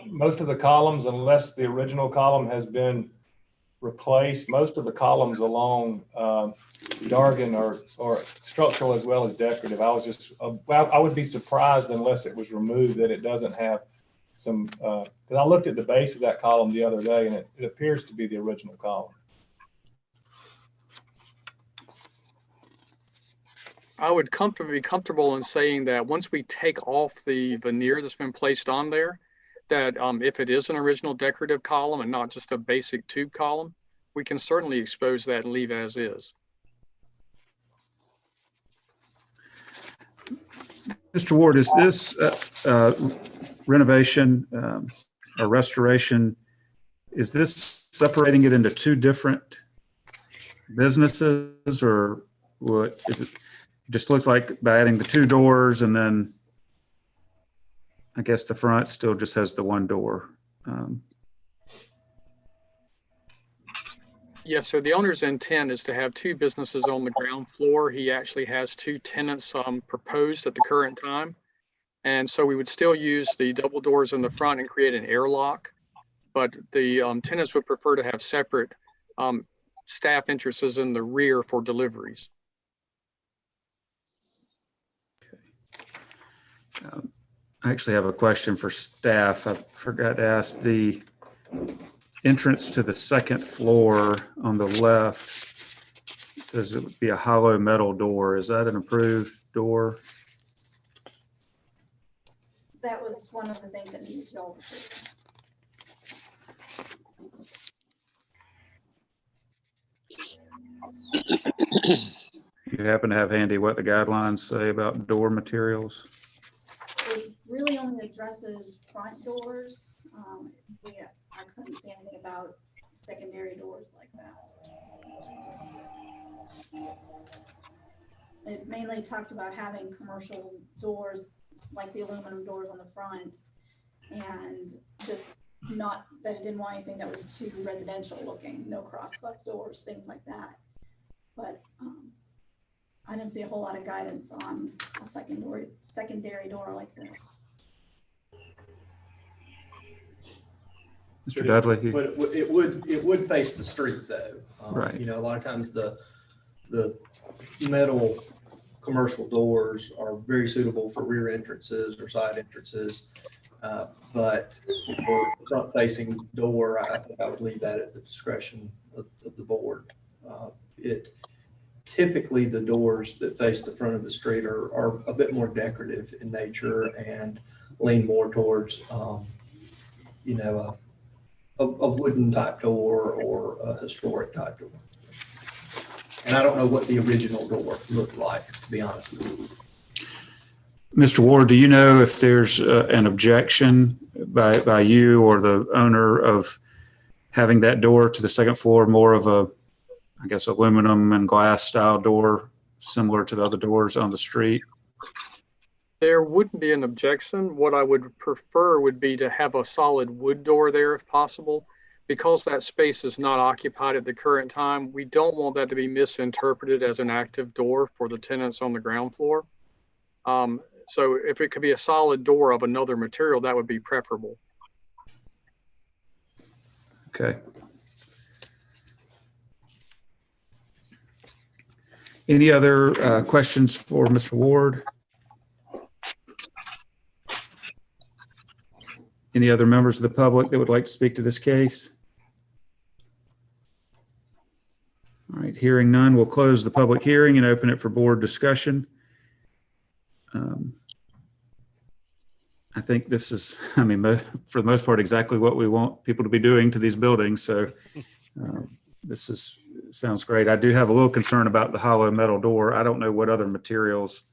Most of the columns, unless the original column has been replace most of the columns along Dargan or structural as well as decorative. I was just, I would be surprised unless it was removed that it doesn't have some, because I looked at the base of that column the other day and it appears to be the original column. I would be comfortable in saying that once we take off the veneer that's been placed on there, that if it is an original decorative column and not just a basic tube column, we can certainly expose that and leave as is. Mr. Ward, is this renovation or restoration, is this separating it into two different businesses, or what is it? Just looks like by adding the two doors, and then I guess the front still just has the one door. Yes, so the owner's intent is to have two businesses on the ground floor. He actually has two tenants proposed at the current time. And so we would still use the double doors in the front and create an airlock, but the tenants would prefer to have separate staff entrances in the rear for deliveries. I actually have a question for staff. I forgot to ask. The entrance to the second floor on the left, it says it would be a hollow metal door. Is that an approved door? That was one of the things that needed y'all's approval. You happen to have handy what the guidelines say about door materials? It really only addresses front doors. I couldn't say anything about secondary doors like that. It mainly talked about having commercial doors like the aluminum doors on the front, and just not that it didn't want anything that was too residential looking, no crossbuck doors, things like that. But I didn't see a whole lot of guidance on a secondary door like that. Mr. Dudley? But it would face the street though. Right. You know, a lot of times the metal commercial doors are very suitable for rear entrances or side entrances. But for front facing door, I think I would leave that at the discretion of the board. Typically the doors that face the front of the street are a bit more decorative in nature and lean more towards, you know, a wooden type door or a historic type door. And I don't know what the original door looked like, to be honest with you. Mr. Ward, do you know if there's an objection by you or the owner of having that door to the second floor more of a, I guess, aluminum and glass style door, similar to the other doors on the street? There wouldn't be an objection. What I would prefer would be to have a solid wood door there if possible. Because that space is not occupied at the current time, we don't want that to be misinterpreted as an active door for the tenants on the ground floor. So if it could be a solid door of another material, that would be preferable. Okay. Any other questions for Mr. Ward? Any other members of the public that would like to speak to this case? All right, hearing none, we'll close the public hearing and open it for board discussion. I think this is, I mean, for the most part, exactly what we want people to be doing to these buildings. So this sounds great. I do have a little concern about the hollow metal door. I don't know what other materials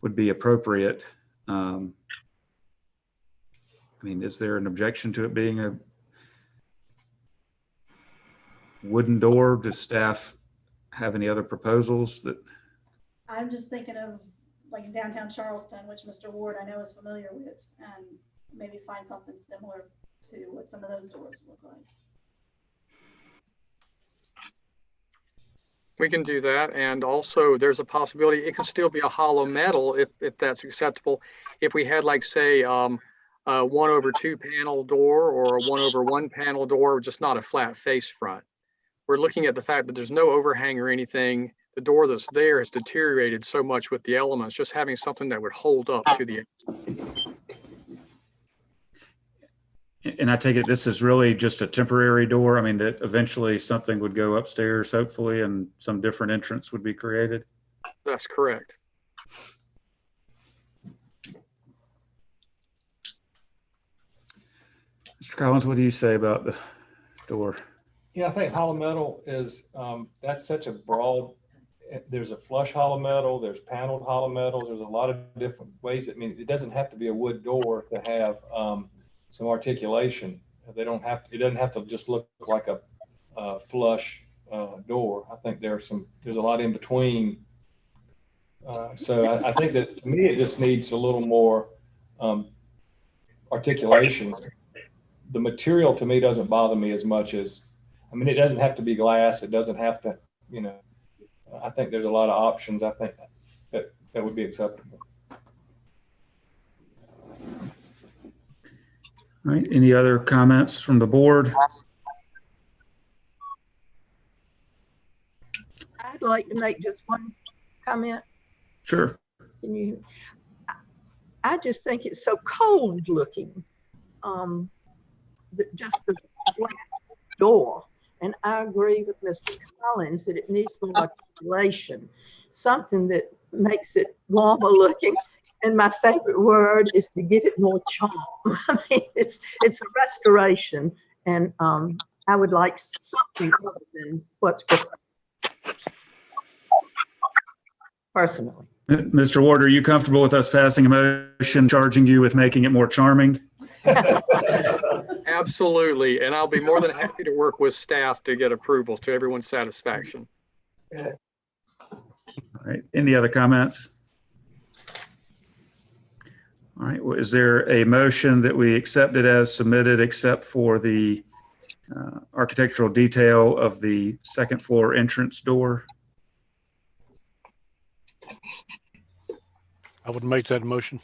would be appropriate. I mean, is there an objection to it being a wooden door? Does staff have any other proposals that? I'm just thinking of like downtown Charleston, which Mr. Ward I know is familiar with, and maybe find something similar to what some of those doors look like. We can do that. And also there's a possibility it could still be a hollow metal if that's acceptable. If we had, like, say, a 1/2 panel door or a 1/1 panel door, just not a flat face front. We're looking at the fact that there's no overhang or anything. The door that's there has deteriorated so much with the elements, just having something that would hold up to the. And I take it this is really just a temporary door? I mean, that eventually something would go upstairs, hopefully, and some different entrance would be created? That's correct. Mr. Collins, what do you say about the door? Yeah, I think hollow metal is, that's such a broad, there's a flush hollow metal, there's paneled hollow metals, there's a lot of different ways. I mean, it doesn't have to be a wood door to have some articulation. It doesn't have to just look like a flush door. I think there's a lot in between. So I think that to me, it just needs a little more articulation. The material to me doesn't bother me as much as, I mean, it doesn't have to be glass. It doesn't have to, you know, I think there's a lot of options. I think that would be acceptable. All right, any other comments from the board? I'd like to make just one comment. Sure. Can you? I just think it's so cold looking. Just the flat door. And I agree with Mr. Collins that it needs more articulation, something that makes it warmer looking. And my favorite word is to give it more charm. I mean, it's a restoration, and I would like something other than what's personally. Mr. Ward, are you comfortable with us passing a motion charging you with making it more charming? Absolutely, and I'll be more than happy to work with staff to get approvals to everyone's satisfaction. All right, any other comments? All right, well, is there a motion that we accept it as submitted except for the architectural detail of the second floor entrance door? I would make that motion.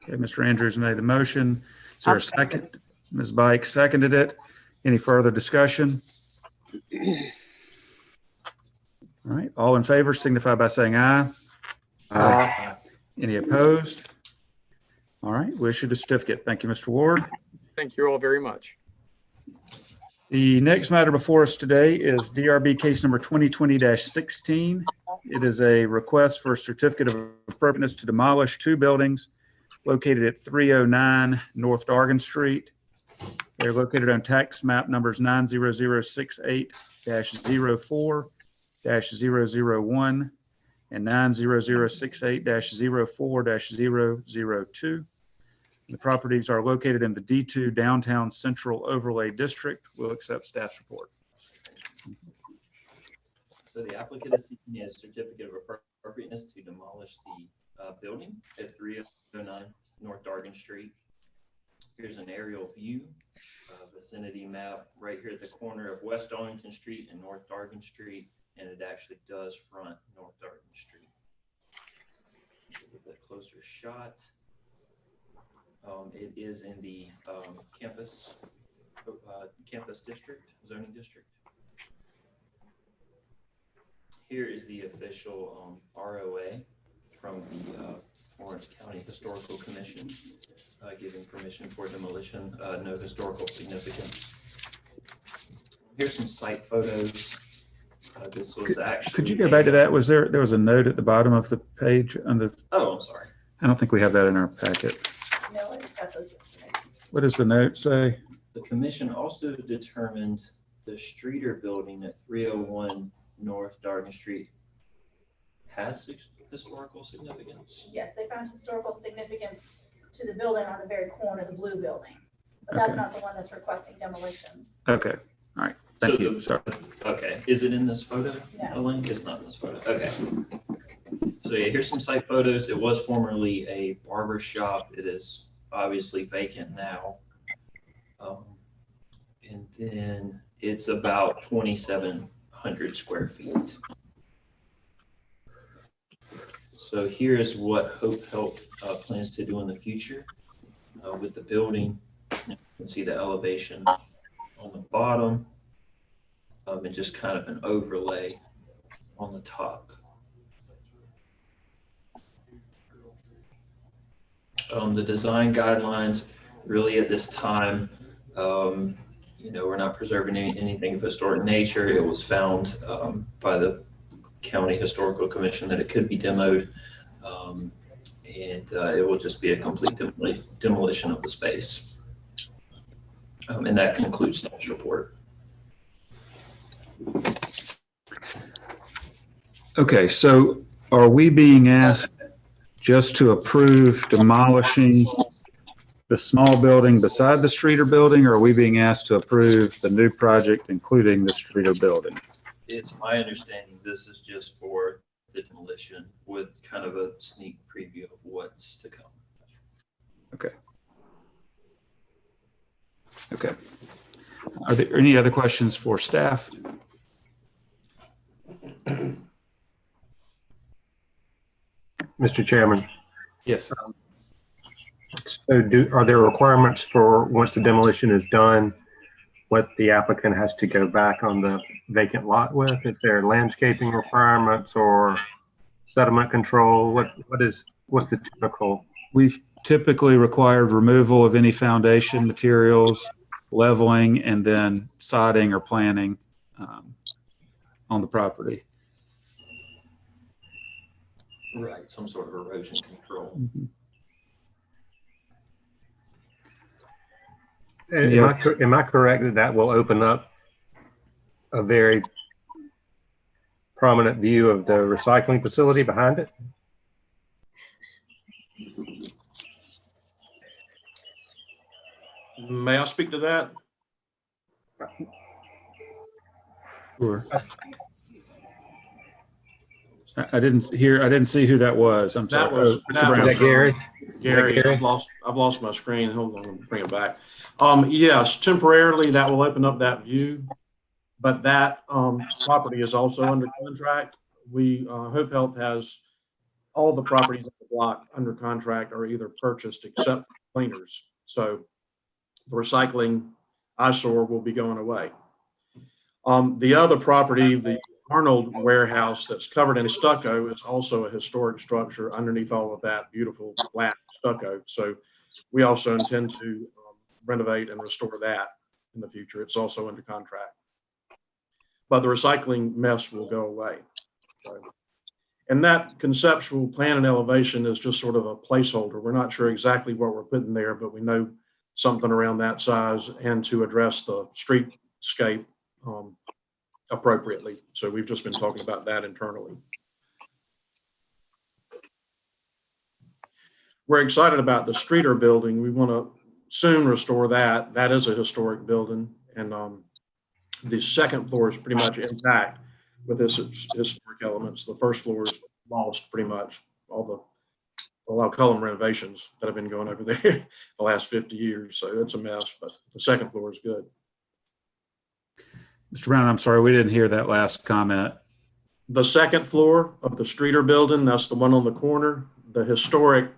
Okay, Mr. Andrews made the motion. Is there a second? Ms. Bike seconded it. Any further discussion? All right, all in favor signify by saying aye. Aye. Any opposed? All right, we issued a certificate. Thank you, Mr. Ward. Thank you all very much. The next matter before us today is DRB case number 2020-16. It is a request for a certificate of appropriateness to demolish two buildings located at 309 North Dargan Street. They're located on tax map numbers 90068-04-001 and 90068-04-002. The properties are located in the D2 Downtown Central Overlay District. We'll accept staff's report. So the applicant is seeking a certificate of appropriateness to demolish the building at 309 North Dargan Street. Here's an aerial view, vicinity map right here at the corner of West Arlington Street and North Dargan Street, and it actually does front North Dargan Street. A little bit closer shot. It is in the campus district, zoning district. Here is the official ROA from the Florence County Historical Commission, giving permission for demolition, no historical significance. Here's some site photos. This was actually. Could you go back to that? Was there was a note at the bottom of the page on the? Oh, I'm sorry. I don't think we have that in our packet. No, I just got those yesterday. What does the note say? The commission also determined the Streeter building at 301 North Dargan Street has historical significance. Yes, they found historical significance to the building on the very corner, the blue building. But that's Okay. not the one that's requesting demolition. Okay, all right, thank So you, sorry. Okay, is it in this photo, No. Elaine? It's not in this photo, okay. So yeah, here's some site photos. It was formerly a barber shop. It is obviously vacant now. And then it's about 2,700 square feet. So here's what Hope Health plans to do in the future. with the building. You can see the elevation on the bottom, and just kind of an overlay on the top. The design guidelines, really at this time, you know, we're not preserving anything of historic nature. It was found by the County Historical Commission that it could be demoed, and it will just be a complete demolition of the space. And that concludes staff's report. Okay, so are we being asked just to approve demolishing the small building beside the Streeter building, or are we being asked to approve the new project, including the Streeter building? It's my understanding this is just for the demolition with kind of a sneak preview of what's to come. Okay. Okay. Are there any other questions for staff? Mr. Chairman. Yes. So are there requirements for, once the demolition is done, what the applicant has to go back on the vacant lot with? If there are landscaping requirements or sediment control, what's the typical? We've typically required removal of any foundation materials, leveling, and then sodding or planting on the property. Right, some sort of erosion control. Mm-hmm. Am I correct that that will open up a very prominent view of the recycling facility behind it? May I speak to that? Sure. I didn't see who that was. I'm sorry. That was Gary. Gary, I've lost my screen. Hold on, let me bring it back. Yes, temporarily that will open up that view, but that property is also under contract. Hope Health has all the properties on the block under contract or either purchased except cleaners. So the recycling eyesore will be going away. The other property, the Arnold warehouse that's covered in stucco, is also a historic structure underneath all of that beautiful black stucco. So we also intend to renovate and restore that in the future. It's also under contract. But the recycling mess will go away. So, and that conceptual plan and elevation is just sort of a placeholder. We're not sure exactly what we're putting there, but we know something around that size and to address the streetscape appropriately. So we've just been talking about that internally. We're excited about the Streeter building. We want to soon restore that. That is a historic building, and the second floor is pretty much intact with its historic elements. The first floor is lost pretty much. I'll call them renovations that have been going over there the last 50 years. So it's a mess, but the second floor is good. Mr. Brown, I'm sorry, we didn't hear that last comment. The second floor of the Streeter building, that's the one on the corner, the historic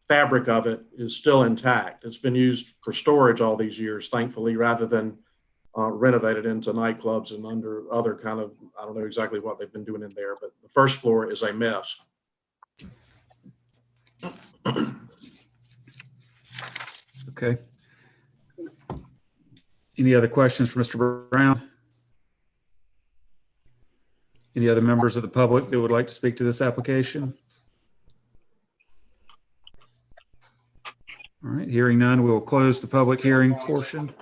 fabric of it is still intact. It's been used for storage all these years, thankfully, rather than renovated into nightclubs and under other kind of, I don't know exactly what they've been doing in there, but the first floor is a mess. Okay. Any other questions for Mr. Brown? Any other members of the public that would like to speak to this application? All right, hearing none, we will close the public hearing portion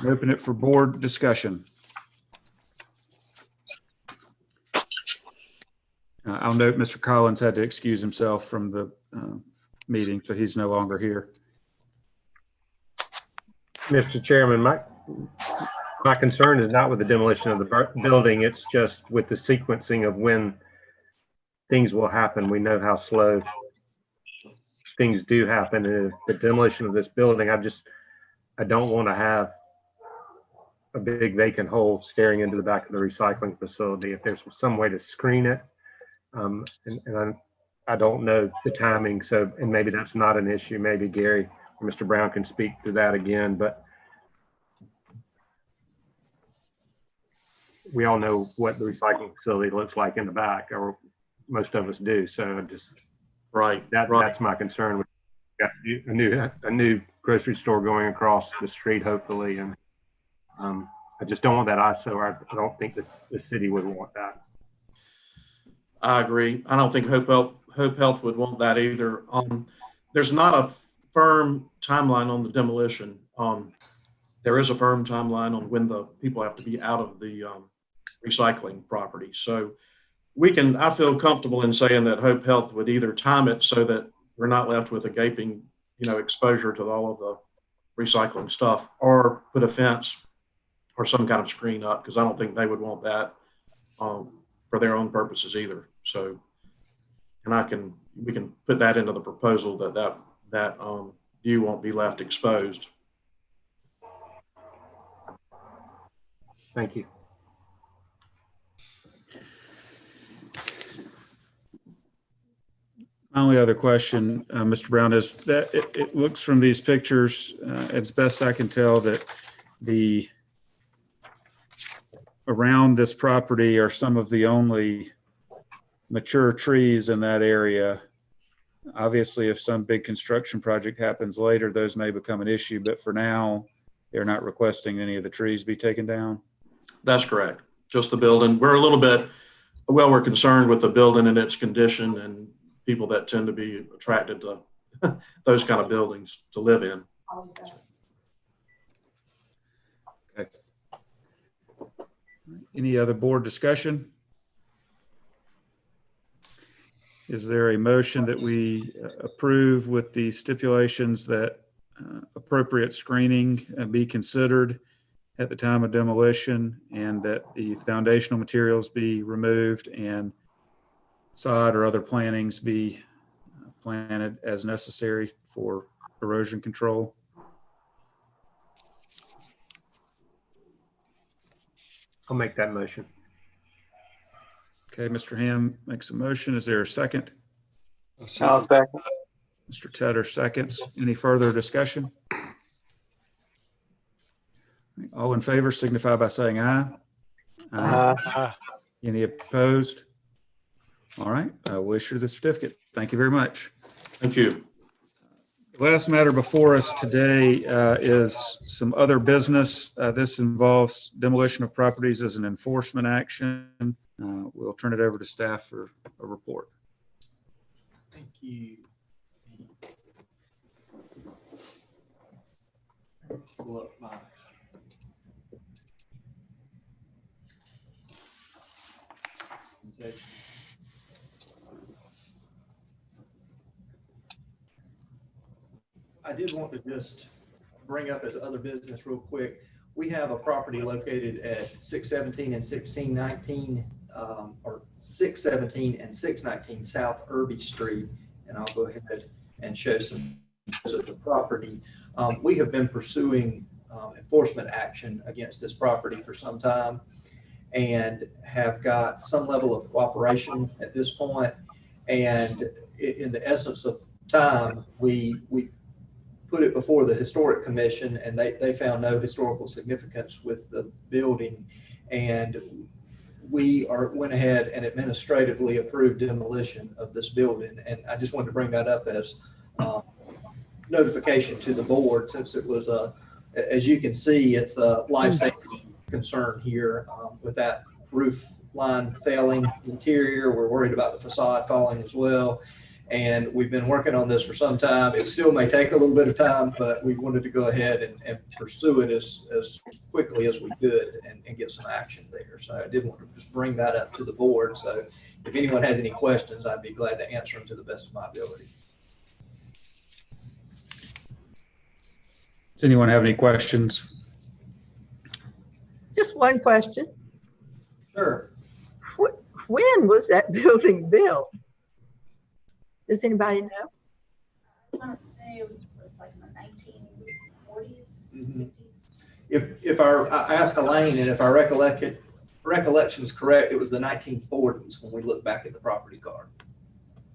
and open it for board discussion. I'll note Mr. Collins had to excuse himself from the meeting, so he's no longer here. Mr. Chairman, my concern is not with the demolition of the building. It's just with the sequencing of when things will happen. We know how slow things do happen. And the demolition of this building, I don't want to have a big vacant hole staring into the back of the recycling facility. If there's some way to screen it, and I don't know the timing. So, and maybe that's not an issue. Maybe Gary or Mr. Brown can speak to that again, but we all know what the recycling facility looks like in the back, or most of us do. So just Right. that's my concern. We've got a new grocery store going across the street, hopefully, and I just don't want that eyesore. I don't think that the city would want that. I agree. I don't think Hope Health would want that either. There's not a firm timeline on the demolition. There is a firm timeline on when the people have to be out of the recycling property. So I feel comfortable in saying that Hope Health would either time it so that we're not left with a gaping, exposure to all of the recycling stuff, or put a fence or some kind of screen up, because I don't think they would want that for their own purposes either. So, and we can put that into the proposal that view won't be left exposed. Thank you. My only other question, Mr. Brown, is that it looks from these pictures, as best I can tell, that around this property are some of the only mature trees in that area. Obviously, if some big construction project happens later, those may become an issue, but for now, they're not requesting any of the trees be taken down. That's correct. Just the building. We're concerned with the building and its condition, and people that tend to be attracted to those kind of buildings to live in. Okay. Any other board discussion? Is there a motion that we approve with the stipulations that appropriate screening be considered at the time of demolition, and that the foundational materials be removed and sod or other plantings be planted as necessary for erosion control? I'll make that motion. Okay, Mr. Ham makes a motion. Is there a second? I'll second. Mr. Tedder seconds. Any further discussion? All in favor signify by saying aye. Aye. Any opposed? All right, I will issue the certificate. Thank you very much. Thank you. The last matter before us today is some other business. This involves demolition of properties as an enforcement action. We'll turn it over to staff for a report. Thank you. Pull up my. Okay. I did want to just bring up as other business real quick. We have a property located at 617 and 1619, or 617 and 619 South Irby Street. And I'll go ahead and show some pictures of the property. We have been pursuing enforcement action against this property for some time, and have got some level of cooperation at this point. And in the essence of time, we put it before the Historic Commission, and they found no historical significance with the building. And we went ahead and administratively approved demolition of this building. And I just wanted to bring that up as notification to the board, since it was as you can see, it's a life safety concern here with that roof line failing interior. We're worried about the facade falling as well. And we've been working on this for some time. It still may take a little bit of time, but we wanted to go ahead and pursue it as quickly as we could and get some action there. So I did want to just bring that up to the board. So if anyone has any questions, I'd be glad to answer them to the best of my ability. Does anyone have any questions? Just one question. Sure. When was that building built? Does anybody know? I want to say it was like in the 1940s, Mhm. 50s. If I ask Elaine, and if our recollection is correct, it was the 1940s when we look back at the property card.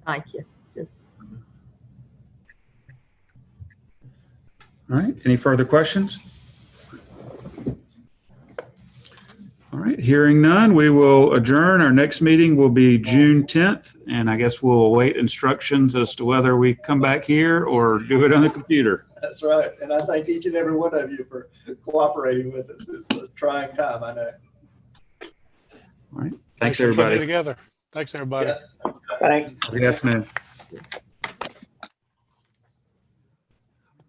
Thank you. Just All right, any further questions? All right, hearing none, we will adjourn. Our next meeting will be June 10th, and I guess we'll await instructions as to whether we come back here or do it on the computer. That's right. And I thank each and every one of you for cooperating with us. It's a trying time, I know. All right, Thanks thanks everybody. together. Thanks, everybody. Yeah. Thanks. Good afternoon.